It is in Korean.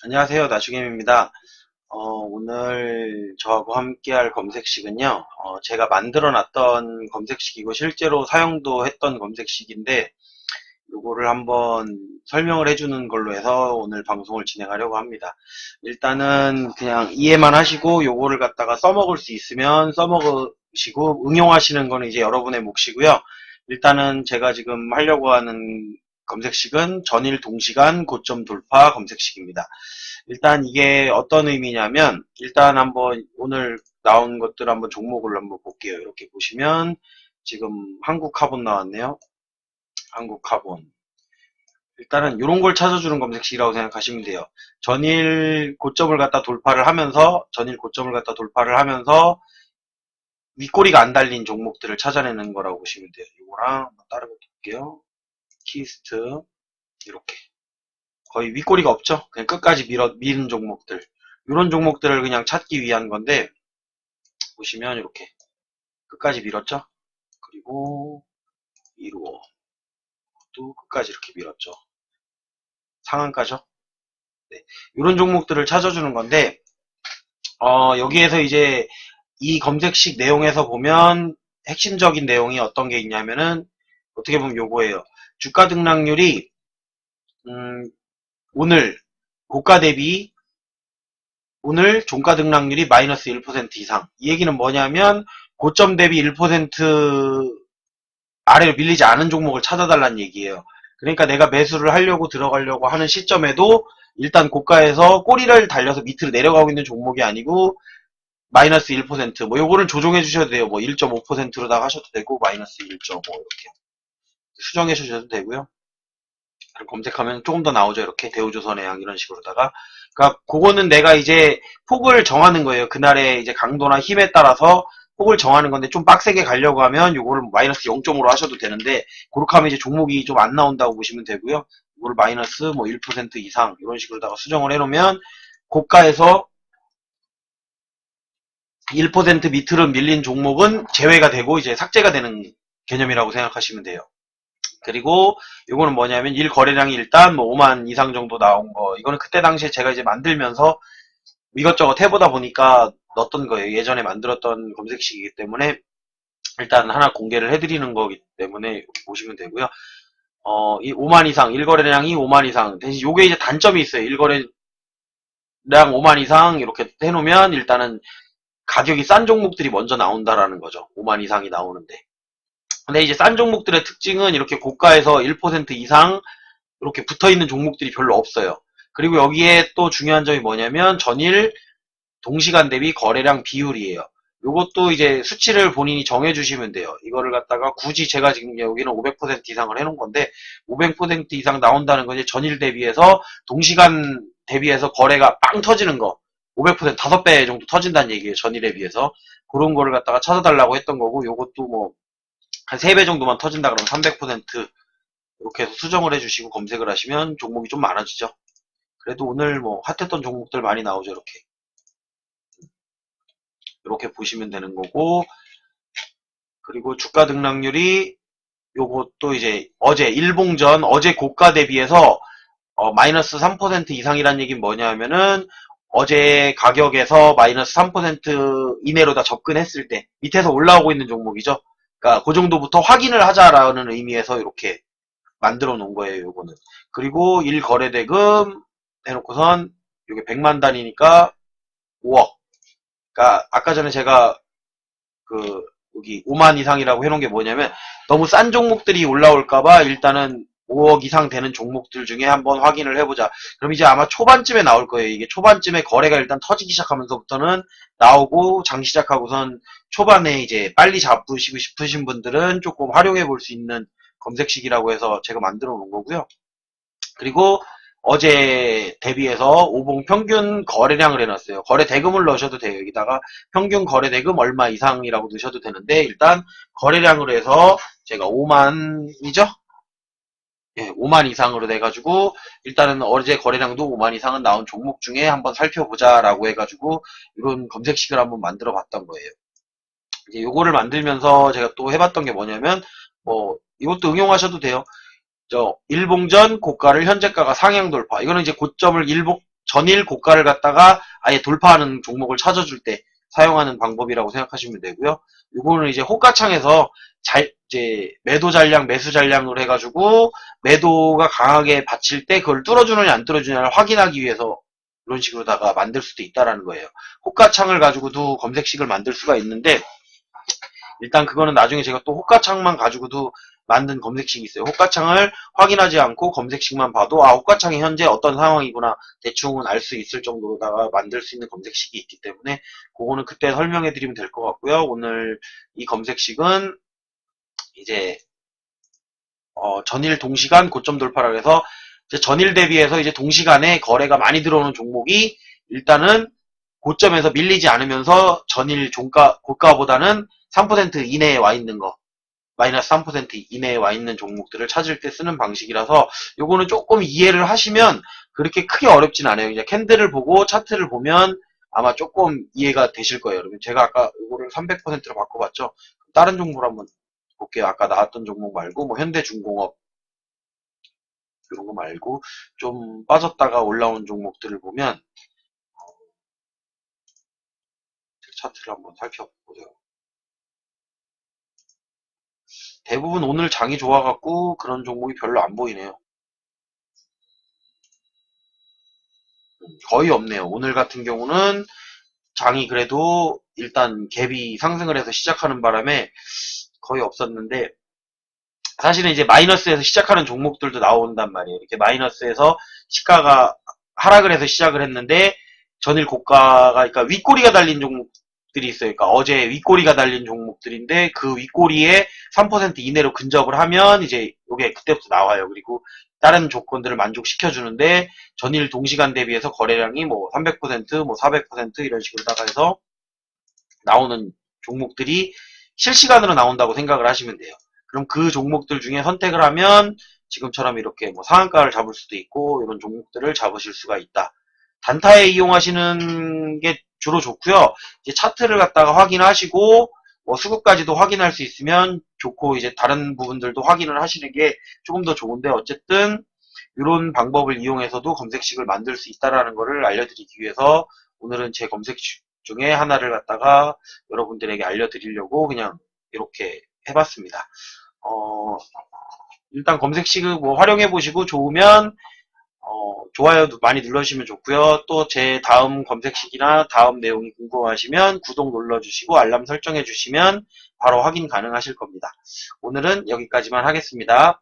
안녕하세요. 나중임입니다. 오늘 저하고 함께할 검색식은요, 제가 만들어 놨던 검색식이고, 실제로 사용도 했던 검색식인데, 요거를 한번 설명을 해주는 걸로 해서 오늘 방송을 진행하려고 합니다. 일단은 그냥 이해만 하시고, 요거를 갖다가 써먹을 수 있으면 써먹으시고, 응용하시는 거는 이제 여러분의 몫이고요. 일단은 제가 지금 하려고 하는 검색식은 전일 동시간 고점 돌파 검색식입니다. 일단 이게 어떤 의미냐면 일단 한번 오늘 나온 것들 한번 종목을 한번 볼게요. 이렇게 보시면 지금 한국 카본 나왔네요. 한국 카본. 일단은 이런 걸 찾아주는 검색식이라고 생각하시면 돼요. 전일 고점을 갖다 돌파를 하면서 윗꼬리가 안 달린 종목들을 찾아내는 거라고 보시면 돼요. 이거랑 한번 다른 것도 볼게요. 키스트 이렇게. 거의 윗꼬리가 없죠. 그냥 끝까지 미는 종목들. 이런 종목들을 그냥 찾기 위한 건데 보시면 이렇게 끝까지 밀었죠. 그리고 1호 또 끝까지 이렇게 밀었죠. 상한가죠. 네. 이런 종목들을 찾아주는 건데 여기에서 이제 이 검색식 내용에서 보면 핵심적인 내용이 어떤 게 있냐면은 어떻게 보면 요거예요. 주가 등락률이 오늘 고가 대비 오늘 종가 등락률이 마이너스 1% 이상. 이 얘기는 뭐냐면 고점 대비 1% 아래로 밀리지 않은 종목을 찾아달라는 얘기예요. 그러니까 내가 매수를 하려고 들어가려고 하는 시점에도 일단 고가에서 꼬리를 달려서 밑으로 내려가고 있는 종목이 아니고 마이너스 1%뭐 요거는 조정해 주셔도 돼요. 뭐 1.5%로다가 하셔도 되고 마이너스 1.5 이렇게 수정해 주셔도 되고요. 검색하면 조금 더 나오죠. 이렇게 대우조선해양 이런 식으로다가. 그러니까 그거는 내가 이제 폭을 정하는 거예요. 그날의 이제 강도나 힘에 따라서 폭을 정하는 건데 좀 빡세게 가려고 하면 요거를 마이너스 0.5로 하셔도 되는데 그렇게 하면 이제 종목이 좀 안 나온다고 보시면 되고요. 이거를 마이너스 뭐 1% 이상 이런 식으로다가 수정을 해놓으면 고가에서 1% 밑으로 밀린 종목은 제외가 되고 이제 삭제가 되는 개념이라고 생각하시면 돼요. 그리고 이거는 뭐냐면 일 거래량이 일단 뭐 5만 이상 정도 나온 거. 이거는 그때 당시에 제가 이제 만들면서 이것저것 해보다 보니까 넣었던 거예요. 예전에 만들었던 검색식이기 때문에 일단 하나 공개를 해드리는 거기 때문에 이렇게 보시면 되고요. 이 5만 이상, 일거래량이 5만 이상. 대신 요게 이제 단점이 있어요. 일거래량 5만 이상 이렇게 해놓으면 일단은 가격이 싼 종목들이 먼저 나온다라는 거죠. 5만 이상이 나오는데. 근데 이제 싼 종목들의 특징은 이렇게 고가에서 1% 이상 이렇게 붙어있는 종목들이 별로 없어요. 그리고 여기에 또 중요한 점이 뭐냐면 전일 동시간 대비 거래량 비율이에요. 요것도 이제 수치를 본인이 정해주시면 돼요. 이거를 갖다가 굳이 제가 지금 여기는 500% 이상을 해놓은 건데 500% 이상 나온다는 건 이제 전일 대비해서 동시간 대비해서 거래가 빵 터지는 거 500% 5배 정도 터진다는 얘기예요. 전일에 비해서. 그런 거를 갖다가 찾아달라고 했던 거고 요것도 뭐 한 3배 정도만 터진다 그러면 300% 이렇게 해서 수정을 해주시고 검색을 하시면 종목이 좀 많아지죠. 그래도 오늘 뭐 핫했던 종목들 많이 나오죠. 이렇게 보시면 되는 거고 그리고 주가 등락률이 요것도 이제 어제 일봉전 어제 고가 대비해서 마이너스 3% 이상이란 얘기는 뭐냐면은 어제 가격에서 마이너스 3% 이내로 다 접근했을 때 밑에서 올라오고 있는 종목이죠. 그러니까 그 정도부터 확인을 하자라는 의미에서 이렇게 만들어 놓은 거예요, 요거는. 그리고 1거래대금 해놓고선 이게 100만 단위니까 5억. 그러니까 아까 전에 제가 그 여기 5만 이상이라고 해놓은 게 뭐냐면 너무 싼 종목들이 올라올까봐 일단은 5억 이상 되는 종목들 중에 한번 확인을 해보자. 그럼 이제 아마 초반쯤에 나올 거예요. 이게 초반쯤에 거래가 일단 터지기 시작하면서부터는 나오고 장 시작하고선 초반에 이제 빨리 잡으시고 싶으신 분들은 조금 활용해 볼 수 있는 검색식이라고 해서 제가 만들어 놓은 거고요. 그리고 어제 대비해서 오봉 평균 거래량을 해놨어요. 거래 대금을 넣으셔도 돼요. 여기다가 평균 거래 대금 얼마 이상이라고 넣으셔도 되는데 일단 거래량으로 해서 제가 5만이죠? 예, 5만 이상으로 돼가지고 일단은 어제 거래량도 5만 이상은 나온 종목 중에 한번 살펴보자라고 해가지고 이런 검색식을 한번 만들어 봤던 거예요. 이제 요거를 만들면서 제가 또 해봤던 게 뭐냐면 뭐 이것도 응용하셔도 돼요. 일봉전 고가를 현재가가 상향 돌파. 이거는 이제 고점을 전일 고가를 갖다가 아예 돌파하는 종목을 찾아줄 때 사용하는 방법이라고 생각하시면 되고요. 이거는 이제 호가창에서 이제 매도 잔량, 매수 잔량을 해가지고 매도가 강하게 받칠 때 그걸 뚫어주느냐 안 뚫어주느냐를 확인하기 위해서 이런 식으로다가 만들 수도 있다라는 거예요. 호가창을 가지고도 검색식을 만들 수가 있는데 일단 그거는 나중에 제가 또 호가창만 가지고도 만든 검색식이 있어요. 호가창을 확인하지 않고 검색식만 봐도 아 호가창이 현재 어떤 상황이구나 대충은 알 수 있을 정도로다가 만들 수 있는 검색식이 있기 때문에 그거는 그때 설명해 드리면 될 것 같고요. 오늘 이 검색식은 이제 전일 동시간 고점 돌파라고 해서 이제 전일 대비해서 이제 동시간에 거래가 많이 들어오는 종목이 일단은 고점에서 밀리지 않으면서 전일 고가보다는 3% 이내에 와 있는 거 마이너스 3% 이내에 와 있는 종목들을 찾을 때 쓰는 방식이라서 요거는 조금 이해를 하시면 그렇게 크게 어렵진 않아요. 이제 캔들을 보고 차트를 보면 아마 조금 이해가 되실 거예요. 여러분 제가 아까 요거를 300%로 바꿔봤죠. 다른 종목을 한번 볼게요. 아까 나왔던 종목 말고 뭐 현대중공업 이런 거 말고 좀 빠졌다가 올라온 종목들을 보면 차트를 한번 살펴보세요. 대부분 오늘 장이 좋아갖고 그런 종목이 별로 안 보이네요. 거의 없네요. 오늘 같은 경우는 장이 그래도 일단 갭이 상승을 해서 시작하는 바람에 거의 없었는데 사실은 이제 마이너스에서 시작하는 종목들도 나온단 말이에요. 이렇게 마이너스에서 시가가 하락을 해서 시작을 했는데 전일 고가가 그러니까 윗꼬리가 달린 종목들이 있어요. 그러니까 어제 윗꼬리가 달린 종목들인데 그 윗꼬리에 3% 이내로 근접을 하면 이제 이게 그때부터 나와요. 그리고 다른 조건들을 만족시켜 주는데 전일 동시간 대비해서 거래량이 뭐 300%, 뭐 400% 이런 식으로다가 해서 나오는 종목들이 실시간으로 나온다고 생각을 하시면 돼요. 그럼 그 종목들 중에 선택을 하면 지금처럼 이렇게 뭐 상한가를 잡을 수도 있고 이런 종목들을 잡으실 수가 있다. 단타에 이용하시는 게 주로 좋고요. 이제 차트를 갖다가 확인하시고 뭐 수급까지도 확인할 수 있으면 좋고 이제 다른 부분들도 확인을 하시는 게 조금 더 좋은데 어쨌든 이런 방법을 이용해서도 검색식을 만들 수 있다라는 것을 알려드리기 위해서 오늘은 제 검색식 중에 하나를 갖다가 여러분들에게 알려드리려고 그냥 이렇게 해봤습니다. 일단 검색식을 뭐 활용해 보시고 좋으면 좋아요 많이 눌러주시면 좋고요. 또 제 다음 검색식이나 다음 내용이 궁금하시면 구독 눌러주시고 알람 설정해 주시면 바로 확인 가능하실 겁니다. 오늘은 여기까지만 하겠습니다.